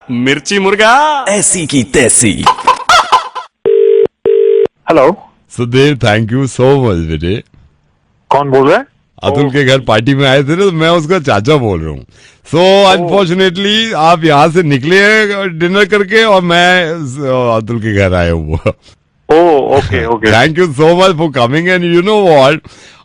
मिर्ची मुर्गा ऐसी की तैसी। Hello, Sudev, thank you so much बेटे। कौन बोल रहा है? अतुल के घर पार्टी में आए थे ना, तो मैं उसका चाचा बोल रहा हूँ। सो अनफॉर्चुनेटली आप यहाँ से निकले डिनर करके और मैं अतुल के घर आया हूँ। Okay okay. Thank you so much for coming. And you know what,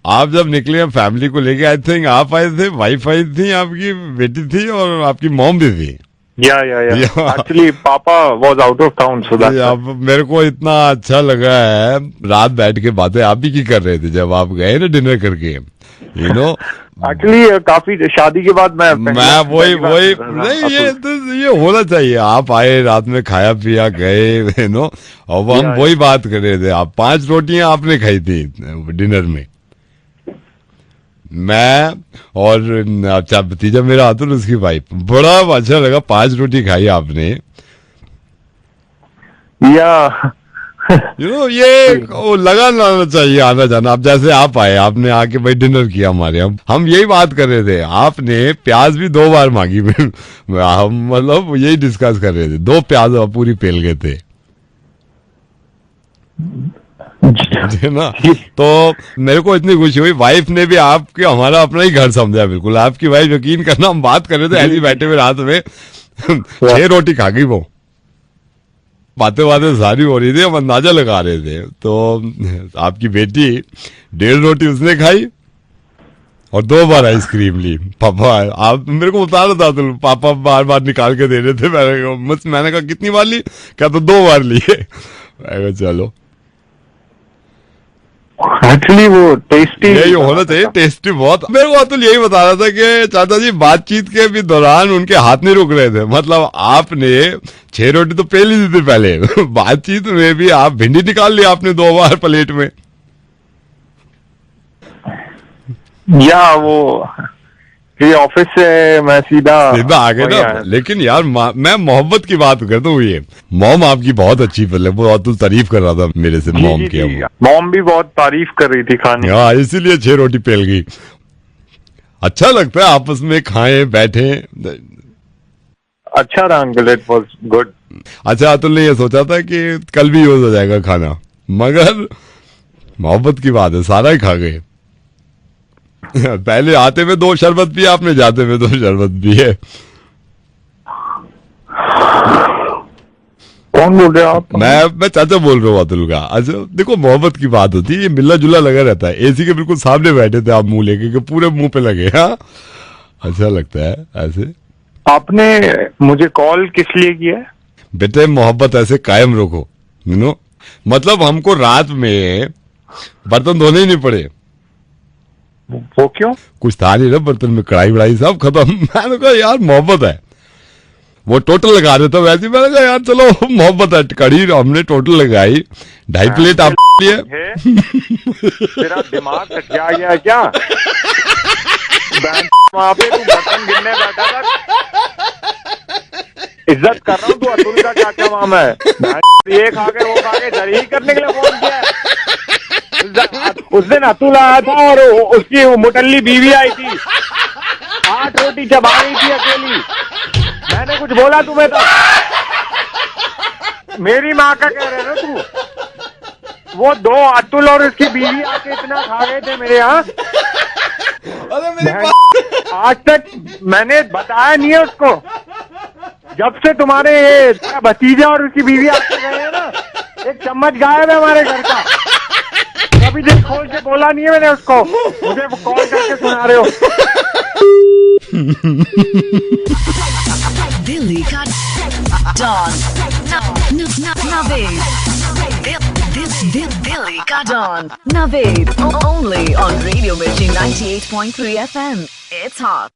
आप जब निकले फैमिली को लेके, आई थिंक आप आए थे, वाइफ आई थी, आपकी बेटी थी और आपकी मॉम भी थी। या एक्चुअली पापा was out of town, so that's मेरे को इतना अच्छा लगा है, रात बैठ के बातें आप ही की कर रहे थे जब आप गए ना डिनर करके, यू नो। एक्चुअली काफी शादी के बाद मैं वही नहीं, ये होना चाहिए। आप आए, रात में खाया पिया गए, यू नो। और हम वही बात कर रहे थे, आप 5 रोटियां आपने खाई थी डिनर में, मैं और अच्छा भतीजा मेरा अतुल, उसकी वाइफ। बड़ा अच्छा लगा, 5 रोटी खाई आपने। या यू नो, ये लगा लाना चाहिए आना जाना। अब जैसे आप आए, आपने आके भाई डिनर किया हमारे, हम यही बात कर रहे थे। आपने प्याज भी 2 बार मांगी। हम मतलब यही डिस्कस कर रहे थे, 2 प्याज पूरी पेल गए थे ना। तो मेरे को इतनी खुशी हुई, वाइफ ने भी आपके हमारा अपना ही घर समझा बिल्कुल। आपकी वाइफ, यकीन करना, हम बात कर रहे थे ऐसे बैठे हुए रात में 6 रोटी खा गई वो। बातें सारी हो रही थी, हम अंदाजा लगा रहे थे। तो आपकी बेटी 1.5 रोटी उसने खाई और 2 बार आइसक्रीम ली। पापा, आप मेरे को बता रहा था तो पापा बार बार निकाल के दे रहे थे। मैंने कहा कितनी बार ली? क्या तो 2 बार लिए। चलो, एक्चुअली वो टेस्टी यही होना चाहिए, टेस्टी बहुत। मेरे को अतुल यही बता रहा था कि चाचा जी बातचीत के भी दौरान उनके हाथ नहीं रुक रहे थे। मतलब आपने 6 रोटी तो पेल ही दी थी पहले, बातचीत में भी आप भिंडी निकाल लिया आपने 2 बार प्लेट में। या वो ये ऑफिस से मैं सीधा आ गए ना। लेकिन यार मैं मोहब्बत की बात करता हूँ। ये मॉम आपकी बहुत अच्छी, मतलब वो अतुल तारीफ कर रहा था मेरे से मॉम की। मॉम भी बहुत तारीफ कर रही थी खाने। हाँ, इसीलिए 6 रोटी पेल गई। अच्छा लगता है आपस में खाएं बैठे। अच्छा रहा अंकल, इट वाज गुड। अच्छा, अतुल ने ये सोचा था कि कल भी यूज हो जाएगा खाना, मगर मोहब्बत की बात है, सारा ही खा गए। पहले आते में 2 शरबत पिए आपने, जाते में 2 शरबत पिए। कौन बोल रहे हो आप? मैं चाचा बोल रहा हूँ अतुल का। अच्छा देखो, मोहब्बत की बात होती है, ये मिलना जुला लगा रहता है। एसी के बिल्कुल सामने बैठे थे आप, मुंह लेके कि पूरे मुंह पे लगे। हाँ, अच्छा लगता है ऐसे। आपने मुझे कॉल किस लिए किया है? बेटे, मोहब्बत ऐसे कायम रखो, यू नो। मतलब हमको रात में बर्तन धोने ही नहीं पड़े। वो क्यों? कुछ था नहीं ना बर्तन में, कढ़ाई वढ़ाई सब खत्म। मैंने कहा यार मोहब्बत है। वो टोटल लगा रहे थे वैसे, मैंने कहा यार चलो मोहब्बत है। कढ़ी हमने टोटल लगाई, 2.5 प्लेट आप लिए। तेरा दिमाग क्या गया क्या? वहाँ पे तू बर्तन गिनने बैठा था। इज्जत कर रहा हूँ, तू अतुल का क्या काम है? ये खा के वो खा के जरी करने के लिए फोन किया है। उस दिन अतुल आया था और उसकी मुटल्ली बीवी आई थी, 8 रोटी चबा रही थी अकेली। मैंने कुछ बोला तुम्हें? तो मेरी माँ का कह रहे हो तू? वो 2 अतुल और उसकी बीवी आके इतना खा गए थे मेरे यहाँ। आज तक मैंने बताया नहीं है उसको। जब से तुम्हारे ये भतीजा और उसकी बीवी आके गए हैं ना, 1 चम्मच गायब है हमारे घर का। कभी दिल खोल के बोला नहीं है मैंने उसको। मुझे कॉल करके सुना रहे हो। दिल्ली का डॉन नवेद। दिल्ली का don Naved, only on radio Mirchi 98.3 FM। It's hot.